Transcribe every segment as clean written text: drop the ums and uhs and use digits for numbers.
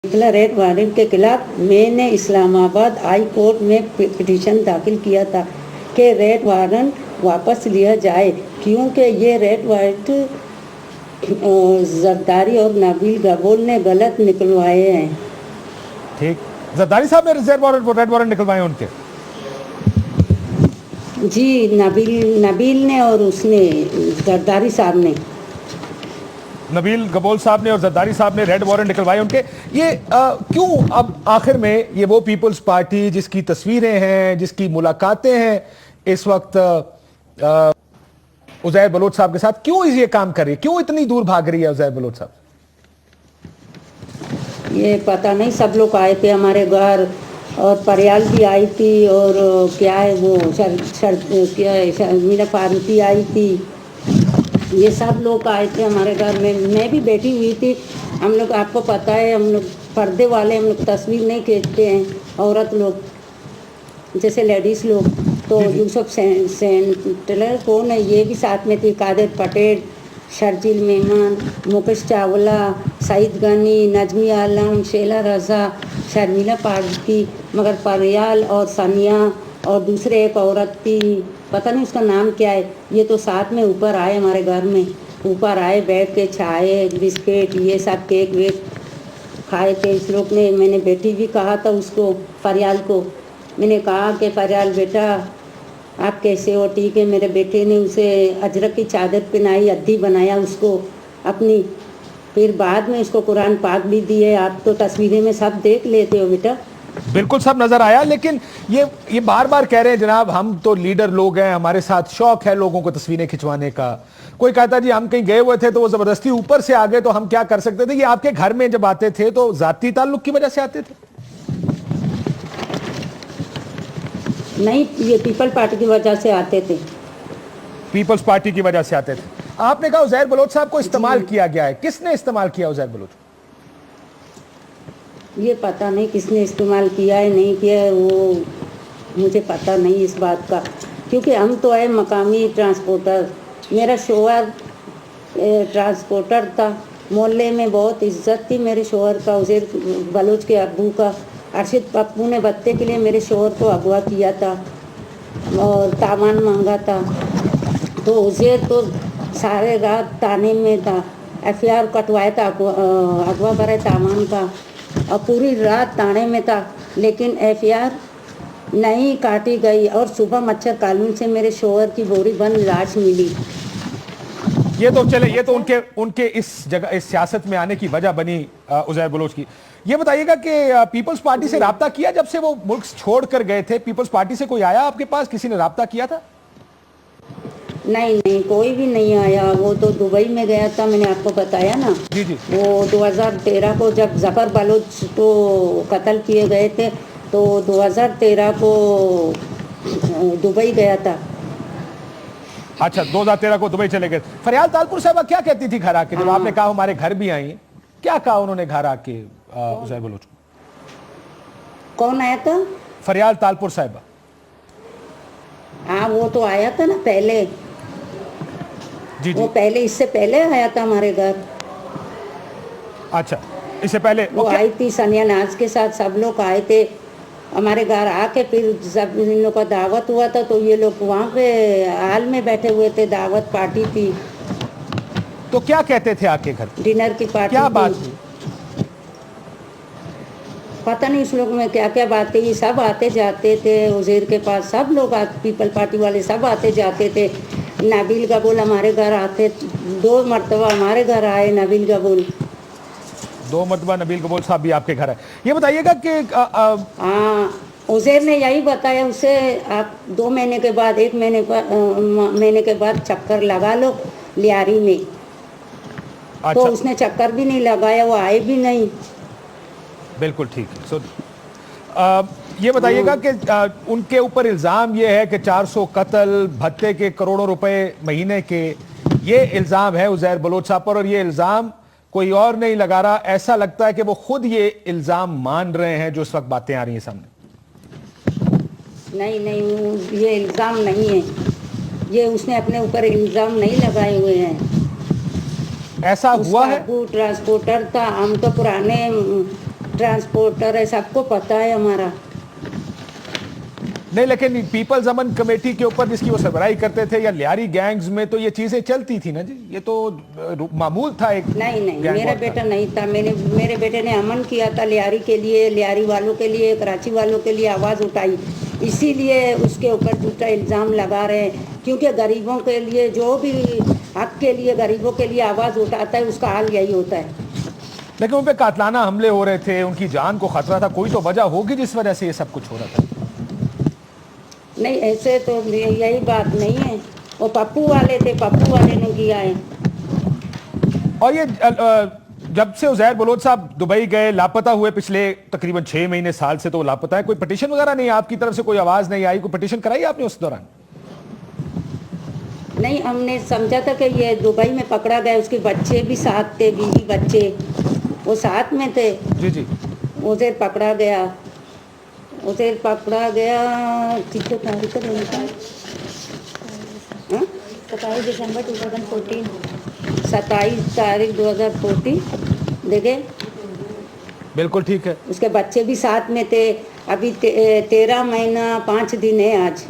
Red warrant के खिलाफ मैंने इस्लामाबाद हाई कोर्ट में पिटीशन दाखिल किया था कि रेड वारंट वापस लिया जाए, क्योंकि ये रेड वारंट जरदारी और नबील गबोल ने गलत निकलवाए हैं। ठीक, जरदारी साहब ने रेड वारंट निकलवाए उनके? जी, नबील ने और उसने जरदारी साहब ने, नबील गबोल साहब ने और जरदारी साहब ने रेड वारंट निकलवाए उनके। ये क्यों अब आखिर में ये वो पीपल्स पार्टी जिसकी तस्वीरें हैं, जिसकी मुलाकातें हैं इस वक्त उज़ैर बलोच साहब के साथ, क्यों ये काम कर रही है, क्यों इतनी दूर भाग रही है उज़ैर बलोच साहब? ये पता नहीं, सब लोग आए थे हमारे घर और परियाल भी आई थी और क्या है वो क्या है शर्मिला फारूकी आई थी, ये सब लोग आए थे हमारे घर में। मैं भी बैठी हुई थी। हम लोग, आपको पता है, हम लोग पर्दे वाले, हम लोग तस्वीर नहीं खींचते हैं, औरत लोग जैसे लेडीज़ लोग। तो यूसुफ सेंटलर कौन है, ये भी साथ में थी, कादिर पटेल, शर्जील मेहमान, मुकेश चावला, सईद गनी, नजमी आलम, शेला रज़ा, शर्मिला फारूकी, मगर परियाल और सानिया और दूसरे एक औरत थी, पता नहीं उसका नाम क्या है, ये तो साथ में ऊपर आए हमारे घर में। ऊपर आए, बैठ के चाय बिस्किट ये सब केक वेक खाए थे इस लोग ने। मैंने बेटी भी कहा था उसको, फरियाल को, मैंने कहा कि फरियाल बेटा आप कैसे हो? ठीक है। मेरे बेटे ने उसे अजरक की चादर पहनाई, अद्दी बनाया उसको अपनी, फिर बाद में उसको कुरान पाक भी दिए। आप तो तस्वीरें में सब देख लेते हो बेटा। बिल्कुल सब नजर आया, लेकिन ये बार बार कह रहे हैं जनाब हम तो लीडर लोग हैं, हमारे साथ शौक है लोगों को तस्वीरें खिंचवाने का। कोई कहता जी हम कहीं गए हुए थे तो वो जबरदस्ती ऊपर से आ गए तो हम क्या कर सकते थे। ये आपके घर में जब आते थे तो जाती ताल्लुक की वजह से आते थे? नहीं, ये पीपल पार्टी की वजह से आते थे। पीपल्स पार्टी की वजह से आते थे। आपने कहा उज़ैर बलोच साहब को इस्तेमाल किया गया है, किसने इस्तेमाल किया उज़ैर बलोच? ये पता नहीं किसने इस्तेमाल किया है नहीं किया है, वो मुझे पता नहीं इस बात का, क्योंकि हम तो है मकामी ट्रांसपोर्टर। मेरा शोहर ट्रांसपोर्टर था, मोहल्ले में बहुत इज्जत थी मेरे शोहर का, उज़ैर बलोच के अब्बू का। अरशद पप्पू ने बत्ते के लिए मेरे शोहर को अगवा किया था और तामान मांगा था, तो उज़ैर तो सारे रात ताने में था। FIR कटवाया था, अगवा करे तामान का, और पूरी रात ताने में था, लेकिन FIR नहीं काटी गई और सुबह मच्छर कॉलोनी से मेरे शोहर की बोरी बंद लाश मिली। ये तो चले, ये तो उनके इस जगह, इस सियासत में आने की वजह बनी उज़ैर बलोच की। ये बताइएगा कि पीपल्स पार्टी से राब्ता किया जब से वो मुल्क छोड़कर गए थे? पीपल्स पार्टी से कोई आया आपके पास, किसी ने राब्ता किया था? नहीं, कोई भी नहीं आया। वो तो दुबई में गया था, मैंने आपको बताया ना। जी जी। वो 2013 को जब जफर बलोच को कत्ल किए गए थे, तो 2013 को दुबई गया था। अच्छा, 2013 को दुबई चले गए। फरियाल तालपुर साहब क्या कहती थी घर आके, जब आपने कहा हमारे घर भी आई, क्या कहा उन्होंने घर आके उज़ैर बलोच को? कौन आया था? फरियाल तालपुर साहब। हाँ, वो तो आया था ना पहले। जी वो जी। पहले, इससे पहले आया था हमारे घर। अच्छा, इससे पहले वो आई थी सनिया नाज के साथ, सब लोग आए थे हमारे घर आके। फिर जब इन लोग का दावत हुआ था तो ये लोग वहाँ पे हाल में बैठे हुए थे, दावत पार्टी थी। तो क्या कहते थे आके घर? डिनर की पार्टी क्या थी। बात हुई? पता नहीं इस लोग में क्या क्या बातें, ये सब आते जाते थे उज़ैर के पास, सब लोग पीपल पार्टी वाले सब आते जाते थे। नबील गबोल हमारे घर आते, 2 मरतबा हमारे घर आए नबील गबोल। 2 मरतबा नबील गबोल साहब भी आपके घर आए। ये बताइएगा कि हाँ, उज़ैर ने यही बताया उसे, आप 2 महीने के बाद, 1 महीने के बाद चक्कर लगा लो लियारी में। अच्छा। तो उसने चक्कर भी नहीं लगाया, वो आए भी नहीं। बिल्कुल ठीक है। ये बताइएगा कि उनके ऊपर इल्ज़ाम ये है कि 400 कत्ल, भत्ते के करोड़ों रुपए महीने के, ये इल्ज़ाम है उज़ैर बलोच साहब पर, और ये इल्ज़ाम कोई और नहीं लगा रहा। ऐसा लगता है कि वो खुद ये इल्ज़ाम मान रहे हैं जो इस वक्त बातें आ रही हैं सामने। नहीं, ये इल्ज़ाम नहीं है, ये उसने अपने ऊपर इल्ज़ाम नहीं लगाए हुए हैं। ऐसा हुआ है? ट्रांसपोर्टर था, हम तो पुराने ट्रांसपोर्टर है, सबको पता है हमारा। नहीं, लेकिन पीपल्स अमन कमेटी के ऊपर जिसकी वो सरबराही करते थे या लियारी गैंग्स में तो ये चीजें चलती थी ना जी, ये तो मामूल था एक। नहीं नहीं, गैंग मेरा वॉर बेटा नहीं था। मेरे बेटे ने अमन किया था लियारी के लिए, लियारी वालों के लिए, कराची वालों के लिए आवाज़ उठाई, इसीलिए उसके ऊपर झूठा इल्ज़ाम लगा रहे हैं। क्योंकि गरीबों के लिए, जो भी हक के लिए गरीबों के लिए आवाज़ उठाता है, उसका हाल यही होता है। लेकिन उन पे कातलाना हमले हो रहे थे, उनकी जान को खतरा था, कोई तो वजह होगी जिस वजह से ये सब कुछ हो रहा था। नहीं, ऐसे तो यही बात नहीं है। वो पप्पू वाले थे, पप्पू वाले ने किया है। और ये जब से उज़ैर बलोच साहब दुबई गए, लापता हुए पिछले तकरीबन 6 महीने साल से तो वो लापता है, कोई पिटीशन वगैरह नहीं, आपकी तरफ से कोई आवाज नहीं आई, कोई पिटीशन कराई आपने उस दौरान? नहीं, हमने समझा था कि ये दुबई में पकड़ा गया, उसके बच्चे भी साथ थे, बीवी बच्चे वो साथ में थे। जी जी। उसे पकड़ा गया, उसे पकड़ा गया कितने तारीख को? 27 दिसंबर 2014। 27 तारीख 2014। देखे, बिल्कुल ठीक है। उसके बच्चे भी साथ में थे। अभी 13 महीना 5 दिन है आज।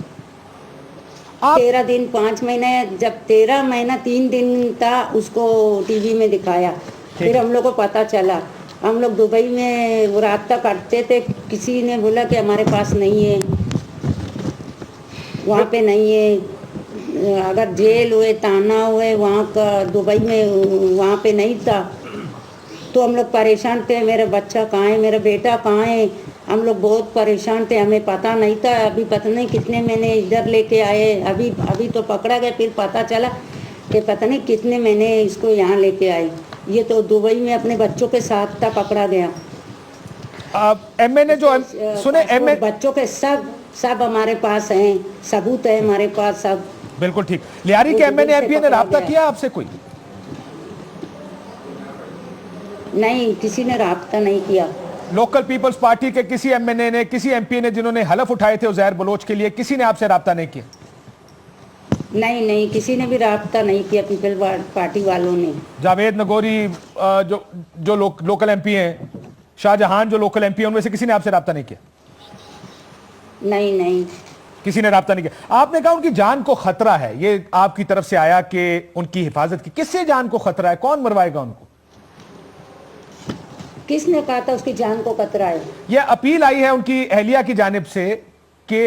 13 दिन 5 महीने, जब 13 महीना 3 दिन था उसको टीवी में दिखाया। फिर हम लोग को पता चला। हम लोग दुबई में रास्ता करते थे, किसी ने बोला कि हमारे पास नहीं है, वहाँ पे नहीं है। अगर जेल हुए, ताना हुए वहाँ का दुबई में, वहाँ पे नहीं था। तो हम लोग परेशान थे, मेरा बच्चा कहाँ है, मेरा बेटा कहाँ है। हम लोग बहुत परेशान थे, हमें पता नहीं था। अभी पता नहीं कितने महीने इधर लेके आए, अभी तो पकड़ा गया, फिर पता चला कि पता नहीं कितने महीने इसको यहाँ लेके आए। ये तो दुबई में अपने बच्चों के साथ था, पकड़ा गया। एमएनए जो सुने, एमएनए बच्चों के सब हमारे पास हैं, सबूत है हमारे पास सब। बिल्कुल ठीक। लियारी के एमएनए एमपी ने राब्ता किया आपसे कोई? नहीं, किसी ने राब्ता नहीं किया। लोकल पीपल्स पार्टी के किसी एमएनए ने, किसी एमपी ने जिन्होंने हलफ उठाए थे उज़ैर बलोच के लिए, किसी ने आपसे राब्ता नहीं किया? नहीं, किसी ने भी राब्ता नहीं किया पीपल पार्टी वालों ने। जावेद नगोरी जो लोकल एमपी हैं, शाहजहां जो लोकल एमपी हैं, उनमें से किसी ने आपसे राब्ता नहीं किया? नहीं, किसी ने राब्ता नहीं किया। आपने कहा उनकी जान को खतरा है, ये आपकी तरफ से आया कि उनकी हिफाजत की। किससे जान को खतरा है? कौन मरवाएगा उनको? किसने कहा था उसकी जान को खतरा है? यह अपील आई है उनकी अहलिया की जानिब से कि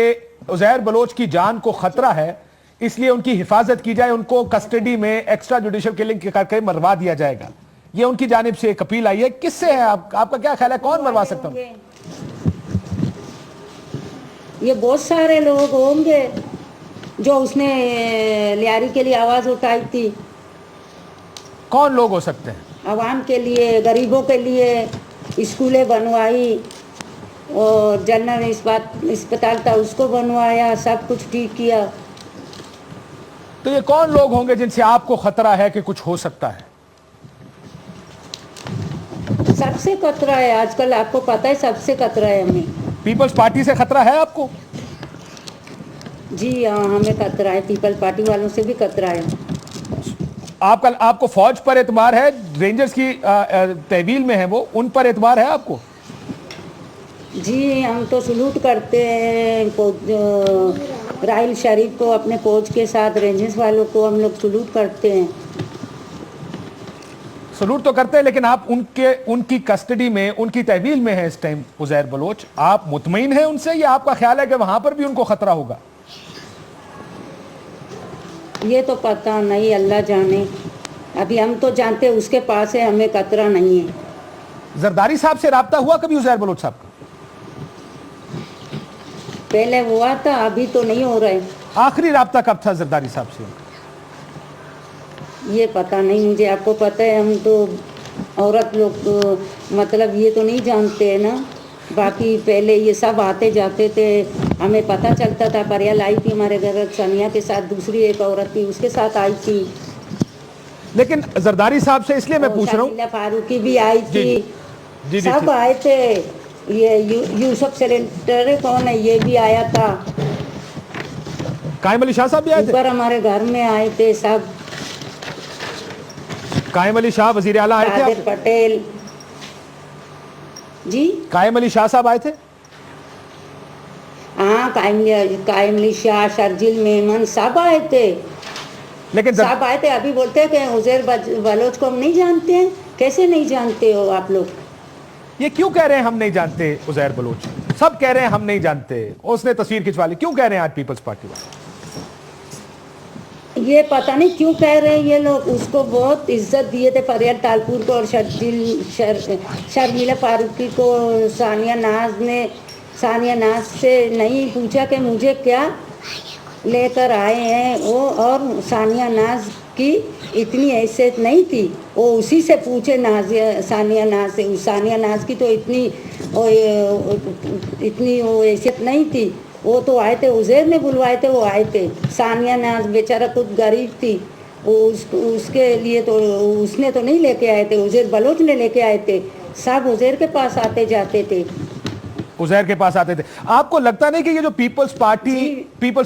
उज़ैर बलोच की जान को खतरा है, इसलिए उनकी हिफाजत की जाए, उनको कस्टडी में एक्स्ट्रा जुडिशियल किलिंग करके मरवा दिया जाएगा। ये उनकी जानिब से एक अपील आई है। किससे है? आपका क्या ख्याल है, कौन मरवा सकता है? ये बहुत सारे लोग होंगे जो उसने लियारी के लिए आवाज उठाई थी। कौन लोग हो सकते हैं? आवाम के लिए, गरीबों के लिए स्कूलें बनवाई, और जनरल अस्पताल था उसको बनवाया, सब कुछ ठीक किया। तो ये कौन लोग होंगे जिनसे आपको खतरा है कि कुछ हो सकता है? सबसे खतरा है आजकल, आपको पता है, सबसे खतरा है हमें। पीपल्स पार्टी से खतरा है आपको? जी हाँ, हमें खतरा है, पीपल पार्टी वालों से भी खतरा है। आपको फौज पर एतबार है? रेंजर्स की तहवील में है वो, उन पर एतबार है आपको? जी, हम तो सलूट करते हैं राहिल शरीफ को, अपने कोच के साथ रेंजर्स वालों को हम लोग सलूट करते हैं। सलूट तो करते हैं, लेकिन आप उनकी कस्टडी में, उनकी तहवील में है इस टाइम उज़ैर बलोच। आप मुतमईन हैं उनसे, या आपका ख्याल है कि वहां पर भी उनको खतरा होगा? ये तो पता नहीं, अल्लाह जाने। अभी हम तो जानते हैं उसके पास है, हमें खतरा नहीं है। जरदारी साहब से राब्ता हुआ कभी उज़ैर बलोच साहब का? पहले हुआ था, अभी तो नहीं हो रहा है। आखिरी राब्ता कब था जरदारी साहब से? ये पता नहीं मुझे, आपको पता है, हम तो औरत लोग तो मतलब ये तो नहीं जानते हैं ना। बाकी पहले ये सब आते जाते थे, हमें पता चलता था। परियाल आई थी हमारे घर, सनिया के साथ दूसरी एक औरत थी, उसके साथ आई थी। लेकिन जरदारी साहब से इसलिए मैं पूछ रहा हूँ, फारूकी भी आई थी, जी, सब आए थे। ये यूसुफ सेलेंटर कौन है, ये भी आया था। कायम अली शाह साहब भी आए थे? ऊपर हमारे घर में आए थे सब। कायम अली शाह वजीर आला आए थे? पटेल, जी कायम अली शाह साहब आए थे? हाँ, कायम अली शाह, शर्जिल मेमन सब आए थे, लेकिन सब आए थे। अभी बोलते हैं कि उज़ैर बलोच को हम नहीं जानते हैं। कैसे नहीं जानते हो आप लोग? ये क्यों कह रहे हैं हम नहीं जानते उज़ैर बलोच? सब कह रहे हैं हम नहीं जानते, उसने तस्वीर खिंचवा ली, क्यों कह रहे हैं आज पीपल्स पार्टी वाले? ये पता नहीं क्यों कह रहे हैं ये लोग। उसको बहुत इज्जत दिए थे फरियाल तालपुर को और शर्मिला फारूकी को। सानिया नाज से नहीं पूछा कि मुझे क्या लेकर आए हैं वो, और सानिया नाज की इतनी हैसियत नहीं थी। वो उसी से पूछे सानिया नाज से। सानिया नाज की तो इतनी वो हैसियत नहीं थी। वो तो आए थे, उज़ैर ने बुलवाए थे, वो आए थे। सानिया नाज बेचारा खुद गरीब थी, वो उसके लिए तो उसने तो नहीं लेके आए थे, उज़ैर बलोच ने लेके आए थे। सब उज़ैर के पास आते जाते थे, उज़ैर के पास आते थे। आपको लगता नहीं कि ये जो पीपल्स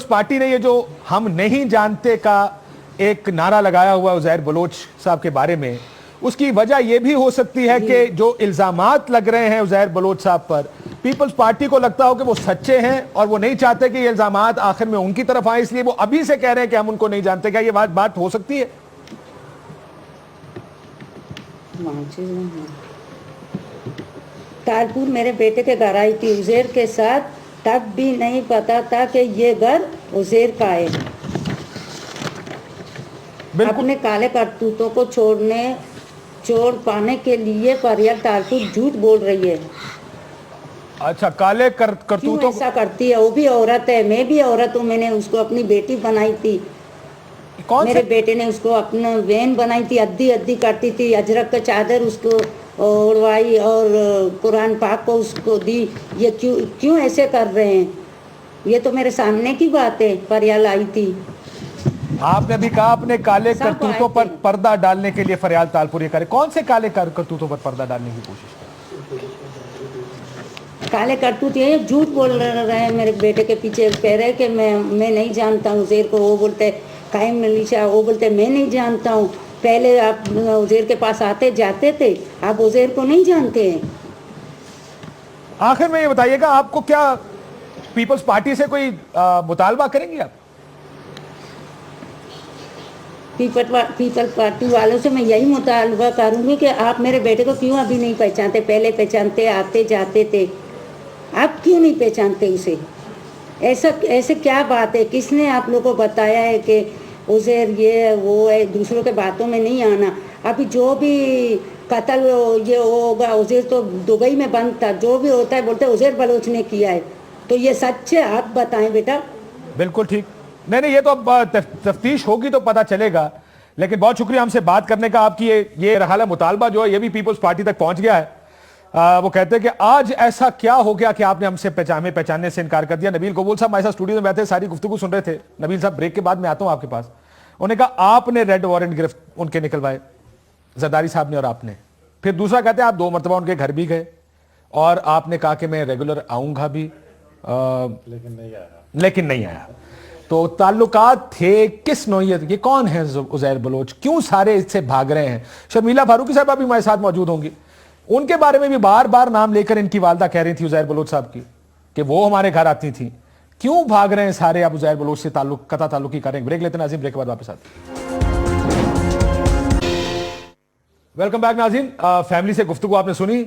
पार्टी ने ये जो हम नहीं जानते का एक नारा लगाया हुआ उज़ैर बलोच साहब के बारे में, उसकी वजह यह भी हो सकती है कि जो इल्जामात लग रहे हैं उज़ैर बलोच साहब पर, पीपल्स पार्टी को लगता हो कि वो सच्चे हैं और वो नहीं चाहते कि ये इल्जामात आखिर में उनकी तरफ आए, इसलिए वो अभी से कह रहे हैं कि हम उनको नहीं जानते। क्या ये बात हो सकती है? तालपुर मेरे बेटे के घर आई थी उज़ैर के साथ, तब भी नहीं पता था कि ये घर उज़ैर का है। अपने काले करतूतों को छोड़ पाने के लिए फरियाल तालपुर झूठ बोल रही है। अच्छा, काले करतूतों ऐसा करती है? वो भी औरत है, मैं भी औरत हूँ। मैंने उसको अपनी बेटी बनाई थी। मेरे बेटे ने उसको अपना बहन बनाई थी, अद्दी करती थी। अजरक का चादर उसको ओढ़वाई और कुरान पाक को उसको दी। ये क्यों ऐसे कर रहे हैं? ये तो मेरे सामने की बात है। फरियाल आई थी। आपने अभी कहा अपने काले करतूतों पर पर्दा डालने के लिए फरियाल तालपुर ये करे। कौन से काले करतूतों पर पर्दा डालने की कोशिश? काले करतूत ये झूठ बोल रहे हैं मेरे बेटे के पीछे। कह रहे हैं कि मैं नहीं जानता हूँ उज़ैर को। वो बोलते कायम अली शाह, वो बोलते मैं नहीं जानता हूँ। पहले आप उज़ैर के पास आते जाते थे, आप उज़ैर को नहीं जानते हैं। आखिर में ये बताइएगा, आपको क्या पीपल्स पार्टी से कोई मुतालबा करेंगे आप? पीपल पार्टी वालों से मैं यही मुतालबा करूँगी कि आप मेरे बेटे को क्यों अभी नहीं पहचानते? पहले पहचानते, आते जाते थे, आप क्यों नहीं पहचानते उसे? ऐसे क्या बात है? किसने आप लोगों को बताया है कि उज़ैर ये वो है? दूसरों के बातों में नहीं आना। अभी जो भी कत्ल ये होगा, उज़ैर तो दुबई में बंद था, जो भी होता है बोलते उज़ैर बलोच ने किया है। तो ये सच है? आप बताएं बेटा। बिल्कुल ठीक। नहीं, ये तो अब तफ्तीश होगी तो पता चलेगा। लेकिन बहुत शुक्रिया हमसे बात करने का। आपकी ये रहाला मुतालबा जो है ये भी पीपल्स पार्टी तक पहुंच गया है। वो कहते हैं कि आज ऐसा क्या हो गया कि आपने हमसे पहचानने से इनकार कर दिया। नबील कबूल साहब हमारे साथ स्टूडियो में बैठे, सारी गुफ्तगू सुन रहे थे। नबील साहब, ब्रेक के बाद मैं आता हूं आपके पास। उन्होंने कहा आपने रेड वारंट गिरफ्त उनके निकलवाए, जरदारी साहब ने और आपने। फिर दूसरा कहते हैं आप 2 मरतबा उनके घर भी गए और आपने कहा कि मैं रेगुलर आऊंगा भी, लेकिन नहीं आया। तो ताल्लुकात थे किस नौयत? ये कौन है उज़ैर बलोच? क्यों सारे इससे भाग रहे हैं? शर्मिला फारूकी साहब भी हमारे साथ मौजूद होंगी। उनके बारे में भी बार बार नाम लेकर इनकी वालदा कह रही थी उज़ैर बलोच साहब की कि वो हमारे घर आती थी। क्यों भाग रहे हैं सारे अब उज़ैर बलोच से कता ताल्लुकी करें? ब्रेक लेते हैं नाज़रीन, ब्रेक के बाद वापस आते हैं। वेलकम बैक नाज़रीन। फैमिली से गुफ्तगू आपने सुनी।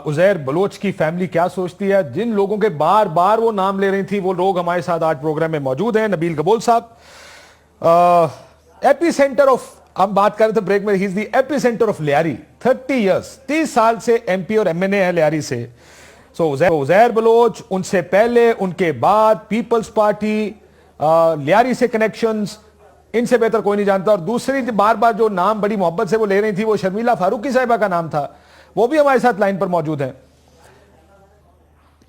उज़ैर बलोच की फैमिली क्या सोचती है? जिन लोगों के बार बार वो नाम ले रही थी वो लोग हमारे साथ आज प्रोग्राम में मौजूद हैं। नबील कबूल साहब, एपी सेंटर ऑफ, हम बात कर रहे थे ब्रेक में, he is the AP centre of Lyari. 30 years, 30 साल से एमपी और एमएनए है लियारी से। सो उज़ैर बलोच, उनसे पहले, उनके बाद पीपल्स पार्टी, लियारी से कनेक्शंस, इनसे बेहतर कोई नहीं जानता। और दूसरी बार बार जो नाम बड़ी मोहब्बत से वो ले रही थी वो शर्मिला फारूकी साहिबा का नाम था। वो भी हमारे साथ लाइन पर मौजूद है।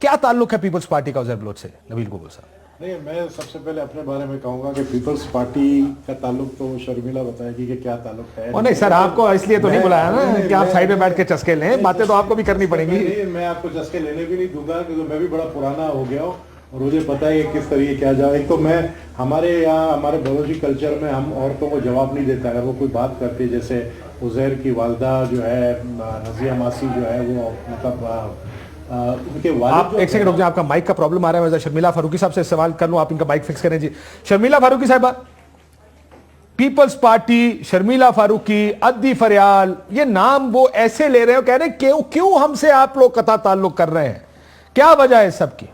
क्या ताल्लुक है पीपल्स पार्टी का उज़ैर बलोच से? नबील कबूल साहब। नहीं, मैं सबसे पहले अपने बारे में कहूंगा कि पीपल्स पार्टी का ताल्लुक तो शर्मिला बताएगी कि क्या ताल्लुक है। नहीं सर, आपको इसलिए तो नहीं बुलाया ना कि आप साइड में बैठ के चस्के लें। बातें तो आपको भी करनी पड़ेंगी। मैं आपको चस्के लेने भी नहीं दूंगा क्योंकि मैं भी बड़ा पुराना हो गया हूँ और मुझे पता है किस तरीके क्या जाओ। एक तो मैं हमारे यहाँ हमारे बलोची कल्चर में हम औरतों को जवाब नहीं देता। अगर वो कोई बात करती है, जैसे उज़ैर की वालदा जो है नज़िया मासी जो है, वो मतलब उनके आप वालिद जो एक सेकंड रुक जाए, आपका माइक का प्रॉब्लम आ रहा है। मैं शर्मिला फारूकी साहब से सवाल कर लूं, आप इनका माइक फिक्स करें जी। शर्मिला फारूकी साहबा, पीपल्स पार्टी, शर्मिला फारूकी, अद्दी फरियाल, ये नाम वो ऐसे ले रहे हो, कह रहे हैं क्यों क्यों हमसे आप लोग कता ताल्लुक कर रहे हैं, क्या वजह है सबकी?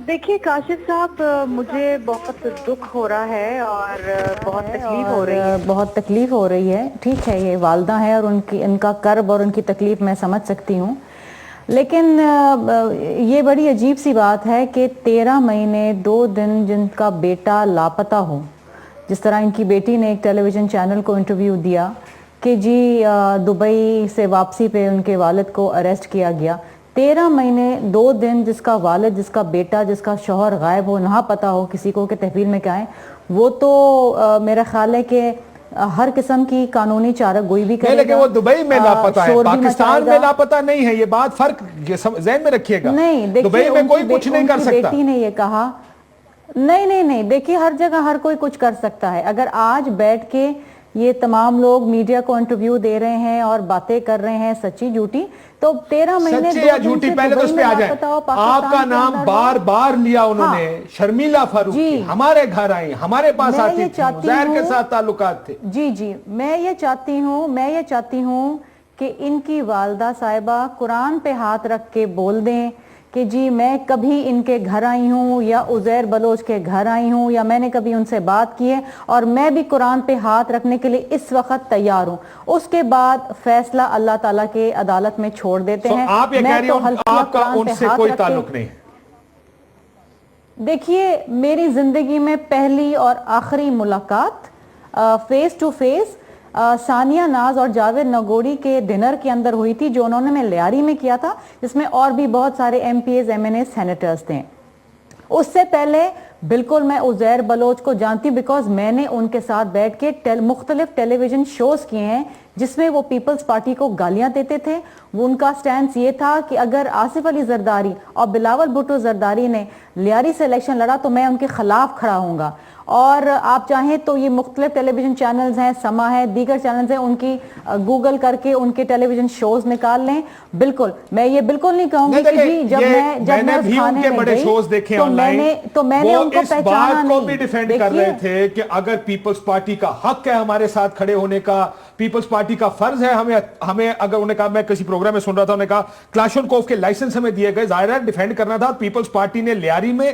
देखिए काशिफ साहब, मुझे बहुत दुख हो रहा है और बहुत तकलीफ हो रही है। बहुत तकलीफ हो रही है। ठीक है, ये वालदा है और उनकी इनका कर्ब और उनकी तकलीफ मैं समझ सकती हूँ, लेकिन ये बड़ी अजीब सी बात है कि 13 महीने 2 दिन जिनका बेटा लापता हो, जिस तरह इनकी बेटी ने एक टेलीविज़न चैनल को इंटरव्यू दिया कि जी दुबई से वापसी पे उनके वालिद को अरेस्ट किया गया। 13 महीने 2 दिन जिसका वालिद, जिसका बेटा, जिसका शौहर गायब हो, ना पता हो किसी को कि तहवील में क्या है, वो तो मेरा ख्याल है कि हर किस्म की कानूनी चारागोई भी करेगा। लेकिन वो दुबई में लापता है, पाकिस्तान में लापता नहीं है, ये बात फर्क ज़हन में रखिएगा। नहीं, दुबई में कोई कुछ नहीं कर सकता। बेटी ने ये कहा, नहीं, देखिए हर जगह हर कोई कुछ कर सकता है। अगर आज बैठ के ये तमाम लोग मीडिया को इंटरव्यू दे रहे हैं और बातें कर रहे हैं सच्ची झूठी, तो 13 महीने सच्ची या झूठी, पहले तो उस पे आ जाए। आपका नाम बार बार लिया उन्होंने, शर्मिला फारूकी हमारे घर आई, हमारे पास आती थी, ज़हर के साथ ताल्लुकात थे। जी, मैं ये चाहती हूँ कि इनकी वालदा साहिबा कुरान पे हाथ रख के बोल दें कि जी मैं कभी इनके घर आई हूँ या उज़ैर बलोच के घर आई हूँ या मैंने कभी उनसे बात की है, और मैं भी कुरान पे हाथ रखने के लिए इस वक्त तैयार हूँ। उसके बाद फैसला अल्लाह ताला के अदालत में छोड़ देते हैं। आप ये कह रही हैं आपका उनसे कोई ताल्लुक नहीं? देखिए, मेरी जिंदगी में पहली और आखिरी मुलाकात फेस टू फेस सानिया नाज और जावेद नगोड़ी के डिनर के अंदर हुई थी, जो उन्होंने लियारी में किया था, जिसमें और भी बहुत सारे MPs, MNAs, सेनेटर्स थे। उससे पहले बिल्कुल मैं उज़ैर बलोच को जानती हूँ, बिकॉज मैंने उनके साथ बैठ के मुख्तलिफ टेलीविजन शोज किए हैं जिसमें वो पीपल्स पार्टी को गालियां देते थे। वो उनका स्टैंड ये था कि अगर आसिफ अली जरदारी और बिलावल भुट्टो जरदारी ने लियारी से इलेक्शन लड़ा तो मैं उनके खिलाफ खड़ा हूँगा। और आप चाहें तो ये मुख्तलिफ टेलीविजन चैनल्स हैं, समा है, दीगर चैनल्स हैं, उनकी गूगल करके उनके टेलीविजन शोज निकाल लें। बिल्कुल, मैं ये बिल्कुल नहीं कहूंगी कि जी जब मैं भी उनके बड़े शोज देखे ऑनलाइन, तो मैंने उनको पहचाना नहीं। को भी डिफेंड कर रहे थे कि अगर पीपल्स पार्टी का हक है हमारे साथ खड़े होने का, पीपल्स पार्टी का फर्ज है हमें अगर उन्हें कहा, मैं किसी प्रोग्राम में सुन रहा था, उन्होंने कहा क्लाशनकोव के लाइसेंस हमें दिए गए, जाहिर है डिफेंड करना था। पीपल्स पार्टी ने लियारी में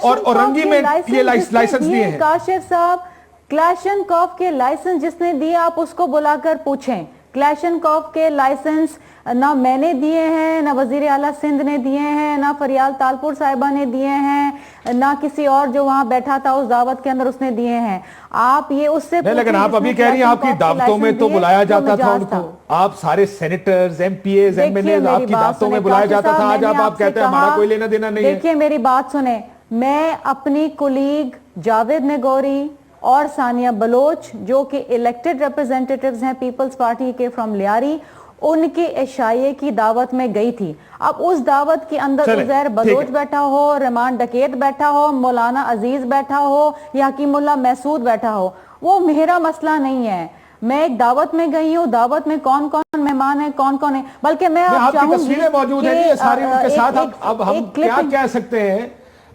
और औरंगी में ये लाइसेंस दिए हैं। काशिफ साहब, क्लाशनकोव के लाइसेंस जिसने दिए आप उसको बुलाकर पूछें। क्लाशनकोव के लाइसेंस ना मैंने दिए हैं, ना वजीर आला सिंध ने दिए हैं, ना फरियाल तालपुर साहिबा ने दिए हैं, ना किसी और जो वहां बैठा था उस दावत के अंदर उसने दिए हैं। आप ये उससे लेकिन आप अभी कह रही हैं आपकी दावतों में तो बुलाया जाता था उनको, आप सारे सेनेटर्स, MPs, MNAs आपकी दावतों में बुलाया जाता था। आज आप कहते हैं हमारा कोई लेना देना नहीं है। देखिए मेरी बात सुने, मैं अपनी कुलीग जावेद नगौरी और सानिया बलोच जो कि इलेक्टेड रिप्रेजेंटेटिव्स हैं पीपल्स पार्टी के फ्रॉम लियारी, उनके एशाये की दावत में गई थी। अब उस दावत के अंदर उज़ैर बलोच बैठा हो, रहमान डकैत बैठा हो, मौलाना अजीज बैठा हो या हकीमुल्लाह महसूद बैठा हो, वो मेरा मसला नहीं है। मैं एक दावत में गई हूँ, दावत में कौन कौन मेहमान है, कौन कौन है, बल्कि मैं आपकी तस्वीरें मौजूद है सारी उनके साथ। अब हम क्या कह सकते हैं,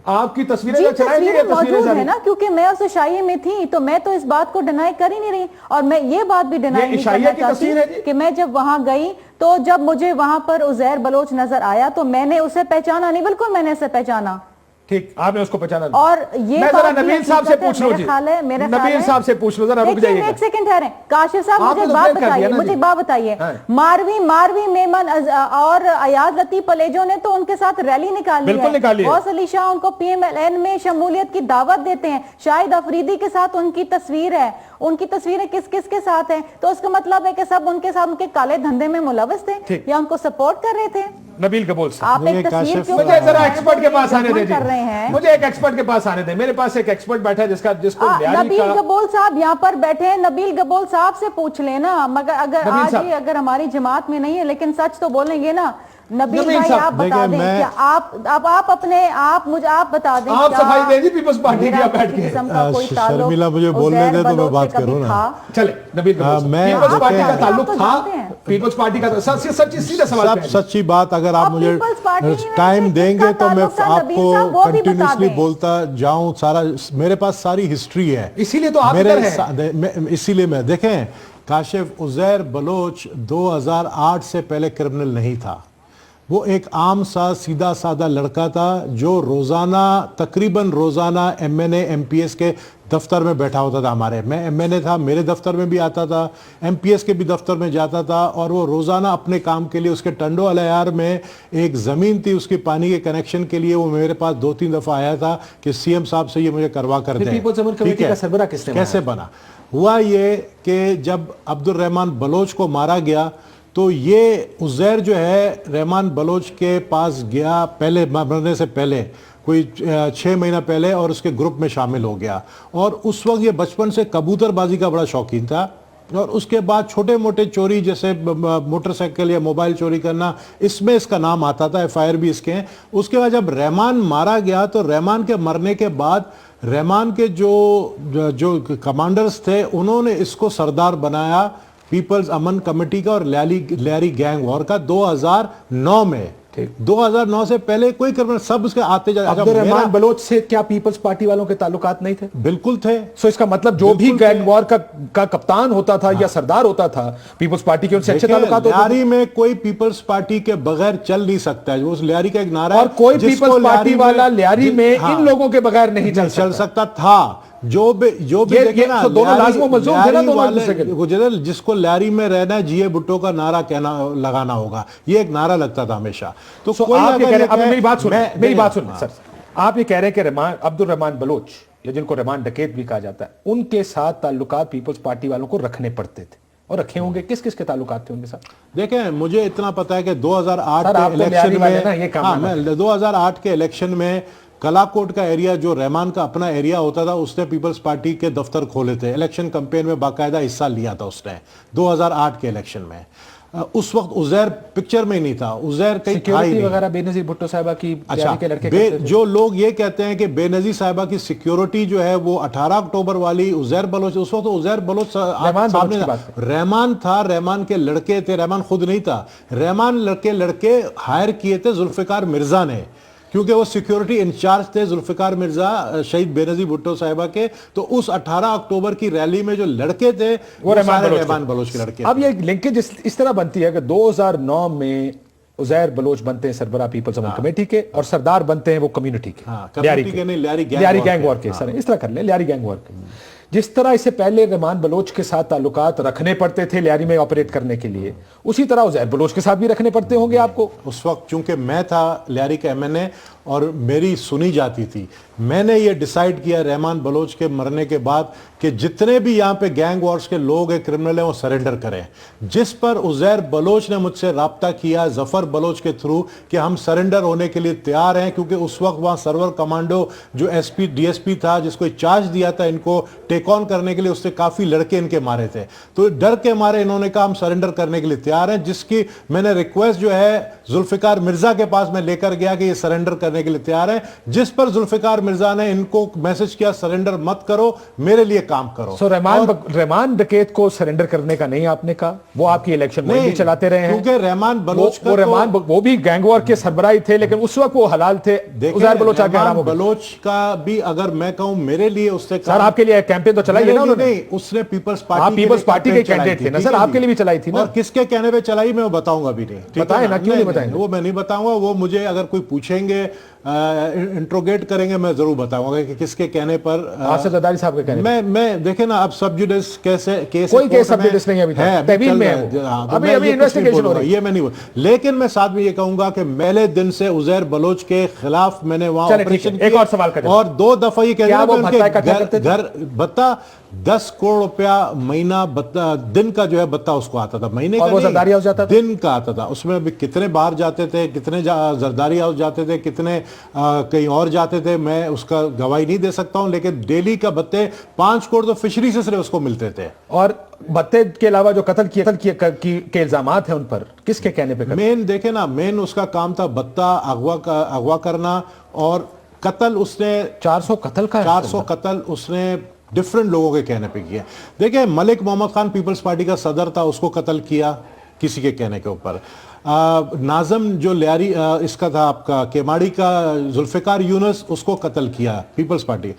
आपकी तस्वीरें मौजूद है ना, क्योंकि मैं उस इशाये में थी, तो मैं तो इस बात को डिनाई कर ही नहीं रही। और मैं ये बात भी डिनाई नहीं करना चाहती कि मैं जब वहां गई तो जब मुझे वहां पर उज़ैर बलोच नजर आया तो मैंने उसे पहचाना नहीं, बिल्कुल मैंने उसे पहचाना। ठीक, आपने उसको पहचाना। और ये मैं जरा नबील साहब से पूछ लो जी, नबील साहब से पूछ लो जरा, रुक जाइए एक सेकंड ठहरें। काशिफ साहब मुझे बात बताइए, मारवी मेमन और अयाज लतीफ पलेजो ने तो उनके साथ रैली निकाली है। गौस अली शाह उनको PMLN में शमूलियत की दावत देते हैं। शाहिद अफरीदी के साथ उनकी तस्वीर है, उनकी तस्वीरें किस किस के साथ हैं, तो उसका मतलब है कि सब उनके साथ उनके काले धंधे में मुलविस थे या उनको सपोर्ट कर रहे थे। नबील कबूल साहब, आप एक तस्वीर क्यों मुझे जरा एक्सपर्ट के पास आने दे हैं? मुझे एक एक्सपर्ट के पास आने दे। मेरे पास एक एक्सपर्ट बैठा है जिसको नबील गबोल साहब यहाँ पर बैठे हैं, नबील गबोल साहब से पूछ लेना। मगर अगर आज ही अगर हमारी जमात में नहीं है, लेकिन सच तो बोलेंगे ना। नबील नबील भाई साहब, आप बता देखिए, दें क्या आप अपने आप मुझे आप बता दें आप क्या सफाई दें जी पीपल्स पार्टी की, मेरा आप बैठ किसी के। किस्म का कोई ताल्लुक शर्मिला मुझे बोलने उज़ैर दे तो मैं बलोच बात से कभी करूं ना। था? चले नबील मैं पीपल्स पार्टी का देखें- ताल्लुक आप तो था, जानते हैं। पीपल्स पार्टी का सच्ची सीधा सवाल सब है। सच्ची बात, अगर आप अब मुझे पीपल्स पार्टी में टाइम से देंगे किसका तो मैं ताल्लुक था, नबील आपको साहब, वो भी बता कंटिन्यूसली दें। बोलता जाऊं। सारा मेरे पास सारी हिस्ट्री है, इसीलिए तो आप मेरे इधर हैं। इसीलिए मैं देखें, काशिफ उज़ैर बलोच 2008 से पहले क्रिमिनल नहीं था। वो एक आम सा सीधा साधा लड़का था जो रोज़ाना तकरीबन रोज़ाना एमएनए एमपीएस के दफ्तर में बैठा होता था। मैं एमएनए था, मेरे दफ्तर में भी आता था, एमपीएस के भी दफ्तर में जाता था, और वो रोज़ाना अपने काम के लिए उसके टंडो अलायार में एक ज़मीन थी उसकी पानी के कनेक्शन के लिए, वो मेरे पास 2-3 दफ़ा आया था कि सीएम साहब से ये मुझे करवा कर दें। पीपल्स अमन कमेटी का सरबराह किसने कैसे बना? हुआ ये कि जब अब्दुल रहमान बलोच को मारा गया तो ये उज़ैर जो है रहमान बलोच के पास गया पहले मरने से पहले, कोई 6 महीना पहले, और उसके ग्रुप में शामिल हो गया। और उस वक्त ये बचपन से कबूतरबाजी का बड़ा शौकीन था, और उसके बाद छोटे मोटे चोरी जैसे मोटरसाइकिल या मोबाइल चोरी करना, इसमें इसका नाम आता था, एफआईआर भी इसके हैं। उसके बाद जब रहमान मारा गया तो रहमान के मरने के बाद रहमान के जो कमांडर्स थे उन्होंने इसको सरदार बनाया पीपल्स अमन कमेटी का और ल्यारी गैंग वॉर का 2009 में। 2009 से पहले कोई क्रिमिनल सब उसके आते जाते। अब्दुल रहमान बलोच से क्या पीपल्स पार्टी वालों के ताल्लुकात नहीं थे? बिल्कुल थे। सो इसका मतलब जो भी गैंग वॉर का कप्तान होता था या सरदार होता था, पीपल्स पार्टी के उनसे अच्छे ताल्लुकात होते थे। ल्यारी में कोई पीपल्स पार्टी के बगैर चल नहीं सकता है, उस ल्यारी का एक नारा है, और कोई जिसको पीपल्स पार्टी ल्यारी वाला ल्यारी में हाँ, इन लोगों के बगैर नहीं चल सकता था। जो भी देखे ना, तो दोनों लाज़िम व मलज़ूम थे ना, दोनों एक दूसरे के। गुजरल जिसको ल्यारी में रहना जिए भुट्टो का नारा कहना लगाना होगा, ये एक नारा लगता था हमेशा। तो कोई आप ये कह रहे हैं, अगर अब मेरी बात सुनिए, मेरी बात सुनिए हाँ। सर, आप ये कह रहे हैं कि अब्दुल रहमान बलोच, या जिनको रहमान डकैत भी कहा जाता है, उनके साथ ताल्लुकात पीपल्स पार्टी वालों को रखने पड़ते थे, और रखे होंगे। किस किस के ताल्लुकात थे उनके साथ? देखें, मुझे इतना पता है कि 2008 सर, के आप तो इलेक्शन ल्यारी वाले ना, ये में, काम हाँ, है ना। मैं 2008 के इलेक्शन में कलाकोट का एरिया जो रहमान का अपना एरिया होता था, उसने पीपल्स पार्टी के दफ्तर खोले थे। इलेक्शन कैंपेन में बाकायदा हिस्सा लिया था उसने 2008 के इलेक्शन में। उस वक्त उज़ैर पिक्चर में ही नहीं था, उज़ैर कहीं था ही नहीं। वगैरह बेनजीर भुट्टो साहिबा की अच्छा, के लड़के जो लोग ये कहते हैं कि बेनजीर साहिबा की सिक्योरिटी जो है वो 18 अक्टूबर वाली उज़ैर बलोच, उस वक्त तो उज़ैर बलोच सामने रहमान था, रहमान के लड़के थे, रहमान खुद नहीं था, रहमान लड़के हायर किए थे जुल्फ़िकार मिर्जा ने, क्योंकि वो सिक्योरिटी इंचार्ज थे जुल्फ़िकार मिर्जा शहीद बेनजीर भुट्टो साहिबा के। तो उस 18 अक्टूबर की रैली में जो लड़के थे वो रहमान बलोच के लड़के। अब ये लिंकेज इस तरह बनती है कि 2009 में उज़ैर बलोच बनते हैं सरबराह पीपल्स अमन कमेटी के, और सरदार बनते हैं वो कम्युनिटी के, ल्यारी गैंग वॉर के। सर इस तरह कर ले, ल्यारी गैंग वॉर के। जिस तरह इससे पहले रहमान बलोच के साथ ताल्लुकात रखने पड़ते थे ल्यारी में ऑपरेट करने के लिए, उसी तरह उज़ैर बलोच के साथ भी रखने पड़ते होंगे आपको। उस वक्त चूंकि मैं था ल्यारी का एमएनए और मेरी सुनी जाती थी, मैंने ये डिसाइड किया रहमान बलोच के मरने के बाद कि जितने भी यहाँ पे गैंग वॉर्स के लोग हैं, क्रिमिनल हैं, वो सरेंडर करें। जिस पर उज़ैर बलोच ने मुझसे राब्ता किया ज़फ़र बलोच के थ्रू कि हम सरेंडर होने के लिए तैयार हैं, क्योंकि उस वक्त वहाँ सर्वर कमांडो जो एसपी डीएसपी था, जिसको चार्ज दिया था इनको टेक ऑन करने के लिए, उससे काफ़ी लड़के इनके मारे थे। तो डर के मारे इन्होंने कहा हम सरेंडर करने के लिए तैयार हैं, जिसकी मैंने रिक्वेस्ट जो है जुल्फ़िकार मिर्जा के पास मैं लेकर गया कि ये सरेंडर करने के लिए तैयार है, जिस पर जुल्फ़िकार मिर्जा ने इनको मैसेज किया सरेंडर मत करो, मेरे लिए काम करो। सो रहमान डकैत को सरेंडर करने का नहीं आपने कहा, वो आपकी इलेक्शन में भी चलाते रहे हैं, क्योंकि रहमान बलोच वो भी गैंग वॉर के सरबराही थे, लेकिन उस वक्त वो हलाल थे। उज़ैर बलोच आके हराम हो गए। बलोच का भी अगर मैं कहूं मेरे लिए उससे सर आपके लिए कैंपेन तो चलाई है ना उन्होंने? नहीं, उसने पीपल्स पार्टी के कैंडिडेट थे ना सर, आपके लिए भी चलाई थी ना। और किसके कहने पे चलाई मैं बताऊंगा भी नहीं। बताएं ना, क्यों नहीं बताएंगे? वो मैं नहीं बताऊंगा, वो मुझे अगर कोई पूछेंगे इंट्रोगेट करेंगे मैं जरूर बताऊंगा कि किसके कहने पर। आसिफ जरदारी साहब के कहने मैं देखे ना, अब सब जुडिस कैसे केस, कोई केस सब जुडिस नहीं अभी तक, तहवील में है वो। अभी इन्वेस्टिगेशन हो रही है, ये मैं नहीं बोल, लेकिन मैं साथ में ये कहूंगा कि पहले दिन से उज़ैर बलोच के खिलाफ मैंने वहां ऑपरेशन एक और सवाल करें, और 2 दफा ये कह उनके घर भत्ता 10 करोड़ रुपया महीना दिन का जो है भत्ता उसको आता था, महीने का जरदारी हाउस जाता था, दिन का आता था। उसमें अभी कितने बाहर जाते थे, कितने जरदारी हाउस जाते थे, कितने कहीं और जाते थे, मैं उसका गवाही नहीं दे सकता हूं, लेकिन डेली का भत्ते 5 करोड़ तो फिशरी से सिर्फ उसको मिलते थे। और भत्ते के अलावा जो कत्ल के इल्जामात हैं उन पर किसके कहने पे? मेन देखे ना, मेन उसका काम था भत्ता, अगवा करना और कत्ल। उसने 400 कत्ल उसने डिफरेंट लोगों के कहने पे किया। देखिए, मलिक मोहम्मद खान पीपल्स पार्टी का सदर था, उसको कत्ल किया किसी के कहने के ऊपर। नाजम जो लियारी इसका था आपका केमाड़ी का, जुल्फिकार यूनुस, उसको कत्ल किया पीपल्स पार्टी।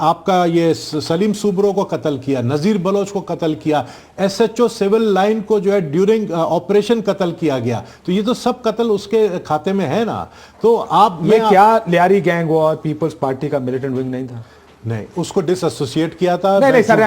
आपका ये सलीम सूबरो को कत्ल किया, नजीर बलोच को कत्ल किया, SHO सिविल लाइन को जो है ड्यूरिंग ऑपरेशन कत्ल किया गया। तो ये तो सब कत्ल उसके खाते में है ना। तो आप ये क्या लियारी गैंग और पीपल्स पार्टी का मिलिटेंट विंग नहीं था? नहीं, उसको डिसएसोसिएट किया था। नहीं सर,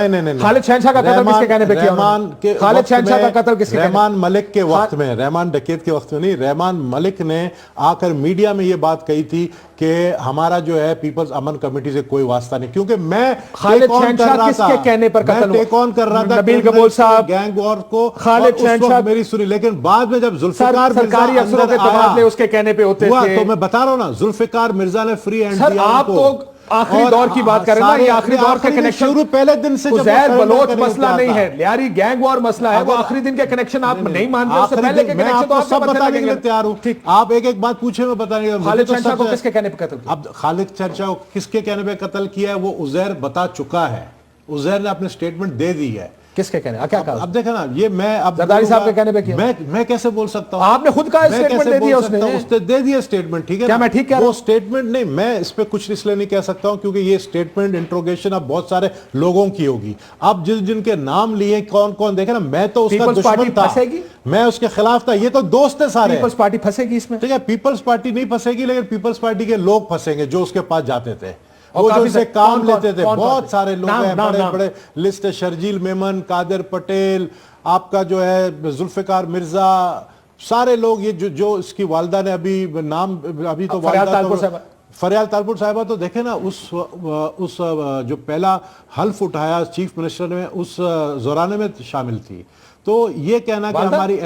नहीं खालिद शहनशाह का कत्ल किसके कहने पे किया? खालिद शहनशाह का कत्ल किसके? रहमान मलिक के वक्त में, रहमान डकैत के वक्त में नहीं, रहमान मलिक ने आकर मीडिया में ये बात कही थी कि हमारा जो है पीपल्स अमन कमेटी से कोई वास्ता नहीं, क्योंकि मैं खालिद शहनशाह किसके कहने पर कत्ल टेक ऑन कर रहा था नबील कबूल साहब गैंग वॉर को। खालिद शहनशाह मेरी सुनी, लेकिन बाद में जब जुल्फिकार सरकारी अफसरों के तबादले उसके कहने पे होते थे, तो मैं बता रहा हूं ना, जुल्फिकार मिर्जा ने फ्री हैंड दिया। आप तो आखिरी दौर की बात कर रहे हैं ना, ये आखिरी दौर का कनेक्शन शुरू पहले दिन से उज़ैर बलोच मसला नहीं है, लियारी गैंग वॉर मसला है, वो आखिरी दिन के कनेक्शन आप नहीं मानते, उससे पहले के कनेक्शन तो सब बताने के लिए तैयार हूं। आप एक एक बात पूछे, मैं बताने के। खालिद शहनशाह को किसके कहने पे कत्ल किया? अब खालिद शहनशाह को किसके कहने पे कत्ल किया है वो उज़ैर बता चुका है। उज़ैर ने अपने स्टेटमेंट दे दी है। किसके कहने? क्या कहा? अब देखा ना, ये मैं अब जरदारी साहब के कहने पे किया। मैं कैसे बोल सकता हूं? आपने खुद का स्टेटमेंट दे दिया, उसने दे दिया स्टेटमेंट, ठीक है। क्या मैं ठीक कह रहा हूं? वो स्टेटमेंट नहीं, मैं इस पे कुछ इसलिए नहीं कह सकता हूं क्योंकि ये स्टेटमेंट इंट्रोगेशन अब बहुत सारे लोगों की होगी। अब जिनके नाम लिए कौन कौन देखे ना, मैं तो उसका दुश्मन था, मैं उसके खिलाफ था, ये तो दोस्त है सारे। पीपल्स पार्टी फंसेगी इसमें? ठीक है, पीपल्स पार्टी नहीं फंसेगी, लेकिन पीपल्स पार्टी के लोग फंसेंगे जो उसके पास जाते थे, वो जो उनसे काम लेते थे। बहुत सारे लोग हैं, बड़े बड़े लिस्ट है, शर्जील मेमन, कादिर पटेल, आपका जो है जुल्फिकार मिर्जा, सारे लोग। ये जो इसकी वालदा ने अभी नाम, अभी तो फरियाल तालपुर साहिबा तो देखे ना, उस जो पहला हल्फ उठाया चीफ मिनिस्टर ने, उस जोराने में शामिल थी। तो ये कहना कि हमारी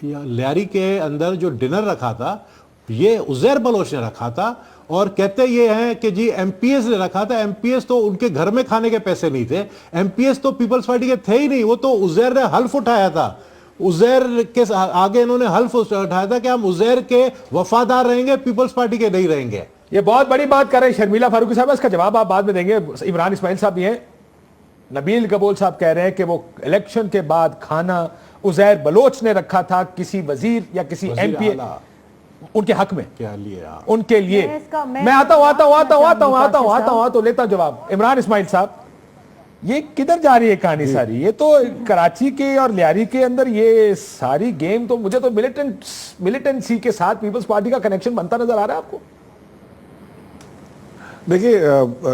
लियारी के अंदर जो डिनर रखा था ये उज़ैर बलोच ने रखा था, और कहते ये हैं कि जी MPS ने रखा था। MPS तो उनके घर में खाने के पैसे नहीं थे, MPS तो पीपल्स पार्टी के थे ही नहीं, वो तो उज़ैर ने हल्फ उठाया था। उज़ैर के आगे इन्होंने हल्फ उठाया था कि हम उज़ैर के वफादार रहेंगे, पीपल्स पार्टी के नहीं रहेंगे। ये बहुत बड़ी बात कर रहे हैं शर्मिला फारूकी साहब, इसका जवाब आप बाद में देंगे। इमरान इस्माइल साहब भी हैं, नबील कबूल साहब कह रहे हैं कि वो इलेक्शन के बाद खाना उज़ैर बलोच ने रखा था किसी वजीर या किसी MP उनके हक में, क्या लिए उनके लिए। मैं आता हूं तो लेता जवाब। इमरान इस्माइल साहब, ये किधर जा रही है कहानी सारी? ये तो कराची के और लियारी के अंदर ये सारी गेम, तो मुझे तो मिलिटेंसी के साथ पीपल्स पार्टी का कनेक्शन बनता नजर आ रहा है आपको। देखिए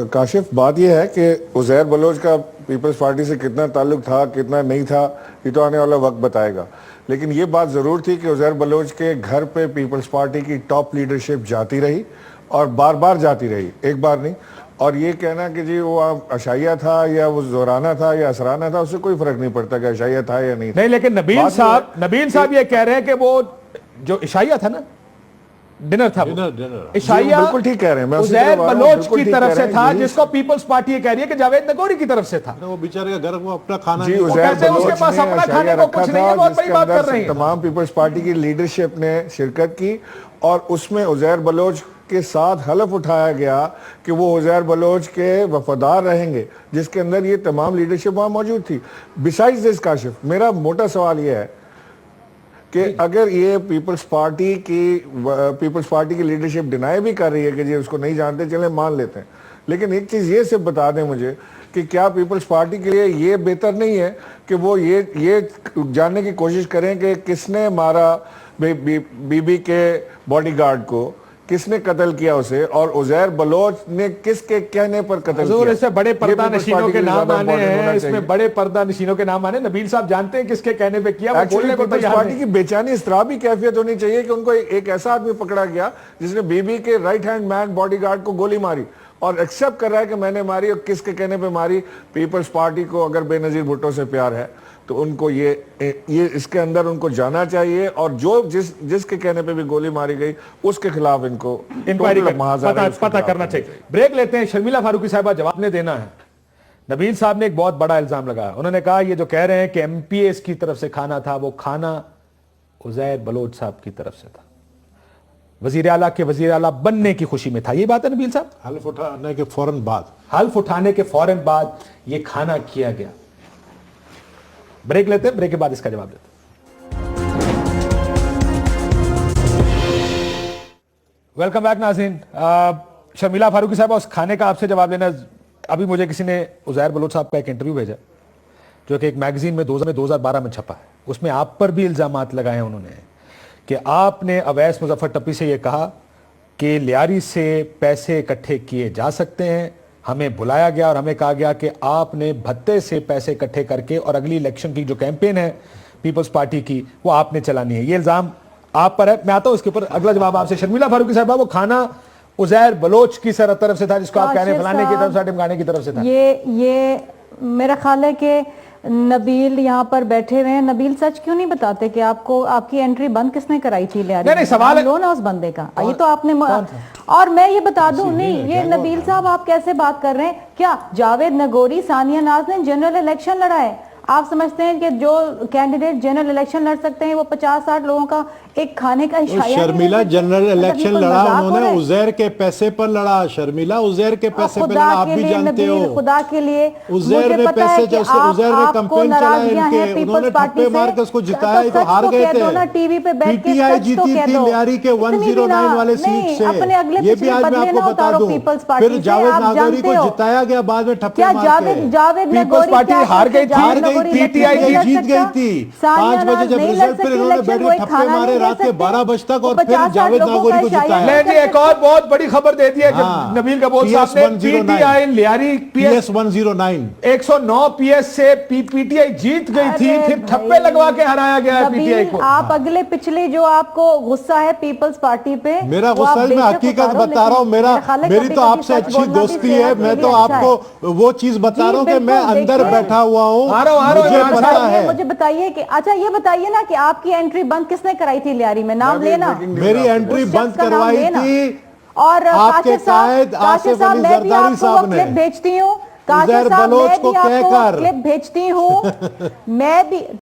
काशिफ, बात यह है कि उज़ैर बलोच का पीपल्स पार्टी से कितना ताल्लुक था, कितना नहीं था, ये तो आने वाला वक्त बताएगा। लेकिन ये बात ज़रूर थी कि उज़ैर बलोच के घर पे पीपल्स पार्टी की टॉप लीडरशिप जाती रही और बार बार जाती रही, एक बार नहीं। और ये कहना कि जी वो अशाइया था या वो जोराना था या असराना था, उससे कोई फर्क नहीं पड़ता कि अशाइया था या नहीं था। नहीं, लेकिन नबील साहब ये कह रहे हैं कि वो जो इशाइया था ना, डिनर था, इशाइया बिल्कुल ठीक कह रहे हैं, उज़ैर बलोच की तरफ से था, जिसको पीपल्स पार्टी ये कह रही है कि जावेद नगोरी की तरफ से था। वो बेचारे का घर वो अपना खाना जी, नहीं, उज़ैर बलोच उसके पास अपना खाने को कुछ नहीं है, बहुत बड़ी बात कर रहे हैं। तमाम पीपल्स पार्टी की लीडरशिप ने शिरकत की और उसमें उज़ैर बलोच के साथ हलफ उठाया गया कि वो उज़ैर बलोच के वफादार रहेंगे, जिसके अंदर ये तमाम लीडरशिप वहां मौजूद थी। बिसाइड्स दिस काशिफ, मेरा मोटा सवाल ये है कि अगर ये पीपल्स पार्टी की लीडरशिप डिनाई भी कर रही है कि जी उसको नहीं जानते, चले मान लेते हैं, लेकिन एक चीज़ ये सिर्फ बता दें मुझे कि क्या पीपल्स पार्टी के लिए ये बेहतर नहीं है कि वो ये जानने की कोशिश करें कि किसने मारा बीबी के बॉडीगार्ड को, किसने कत्ल किया उसे, और उज़ैर बलोच ने किसके कहने पर कत्ल किया। इससे बड़े पर्दा नशीनों के नाम आने हैं, इसमें बड़े पर्दा नशीनों के नाम आने। नबील साहब जानते हैं किसके कहने पे किया, वो बोलने को तैयार नहीं। पार्टी की बेचैनी इस तरह भी कैफियत होनी चाहिए कि उनको एक ऐसा आदमी पकड़ा गया जिसने बीबी के राइट हैंड मैन बॉडीगार्ड को गोली मारी और एक्सेप्ट कर रहा है कि मैंने मारी, और किसके कहने पे मारी। पीपल्स पार्टी को अगर बेनजीर भुट्टो से प्यार है, तो उनको ये इसके अंदर उनको जाना चाहिए, और जो जिसके कहने पे भी गोली मारी गई उसके खिलाफ इनको इंक्वायरी total महाज़ारा इसके पता खिलाफ करना चाहिए। ब्रेक लेते हैं। शर्मिला फारूकी साहबा जवाब ने देना है। नबील साहब ने एक बहुत बड़ा इल्जाम लगाया। उन्होंने कहा ये जो कह रहे हैं कि एमपीएस की तरफ से खाना था, वो खाना उज़ैर बलोच साहब की तरफ से था, वजीर आला के वजीर आला बनने की खुशी में था। ये बात है नबील साहब? हल्फ उठाने के फौरन बाद, हल्फ उठाने के फौरन बाद ये खाना किया गया। ब्रेक लेते हैं, ब्रेक के बाद इसका जवाब देते हैं। वेलकम बैक नाज़रीन। शर्मिला फारूकी साहब, उस खाने का आपसे जवाब लेना। अभी मुझे किसी ने उज़ैर बलोच साहब का एक इंटरव्यू भेजा जो कि एक मैगजीन में 2012 में छपा है। उसमें आप पर भी इल्जामात लगाए उन्होंने कि आपने अवैस मुजफ्फर टप्पी से यह कहा कि लियारी से पैसे इकट्ठे किए जा सकते हैं। हमें बुलाया गया और हमें कहा गया कि आपने भत्ते से पैसे इकट्ठे करके और अगली इलेक्शन की जो कैंपेन है पीपल्स पार्टी की वो आपने चलानी है। ये इल्जाम आप पर है। मैं आता हूं इसके ऊपर अगला जवाब आपसे। शर्मिला फारूकी साहब, वो खाना उज़ैर बलोच की तरफ से था जिसको आप कहने फलाने की तरफ से, टिमकाने की तरफ से था। ये मेरा ख्याल है कि नबील यहाँ पर बैठे हुए हैं। नबील सच क्यों नहीं बताते कि आपको आपकी एंट्री बंद किसने कराई थी लियारी? नहीं, सवाल है लो ना उस बंदे का। ये तो आपने और मैं ये बता दूं, नहीं ये नबील साहब आप कैसे बात कर रहे हैं? क्या जावेद नगोरी, सानिया नाज ने जनरल इलेक्शन लड़ा है? आप समझते हैं कि जो कैंडिडेट जनरल इलेक्शन लड़ सकते हैं वो 50-60 लोगों का एक खाने का इशारा? शर्मिला जनरल इलेक्शन लड़ा, उन्होंने उज़ैर के पैसे पर लड़ा। शर्मिला उज़ैर के पैसे पर लड़ा, आप भी जानते हो। खुदा के लिए उज़ैर ने पैसे, उज़ैर ने कैंपेन चलाया इनके, उन्होंने ठप्पे मार के उसको जिताया, तो हार गए थे। टीवी पे बैठ के पीटीआई जीती थी लियारी के 109 वाले सीट से। ये भी आज मैं आपको बता दूं। फिर जावेद नागौरी को जिताया गया बाद में ठप्पे मार के। जावेद पीपल्स पार्टी हार गई, पीटीआई जीत गई थी। 5 बजे जब रिजल्ट फिर इन्होंने बैठ के ठप्पे मारे रात के 12 बजे तक, और फिर जावेद नागौरी को जिताया। नहीं, एक और बहुत बड़ी खबर दे दी है नबील कबोल साहब ने। पीटीआई लियारी PS 109 109 PS से पीटीआई जीत गई थी, फिर ठप्पे लगवा के हराया गया पीटीआई को। आप अगले पिछले जो आपको गुस्सा है पीपल्स पार्टी पे, मेरा गुस्सा, मैं हकीकत बता रहा हूँ। मेरी तो आपसे अच्छी दोस्ती है। मैं तो आपको वो चीज बता रहा हूँ कि मैं अंदर बैठा हुआ हूँ, पता है। मुझे बताइए कि अच्छा ये बताइए ना कि आपकी एंट्री बंद किसने कराई थी लियारी में? नाम लेना। मेरी एंट्री बंद करवाई थी और आपके कायद आसिफ अली जरदारी साहब ने। भेजती हूँ उज़ैर बलोच को कहकर क्लिप भेजती हूँ। मैं भी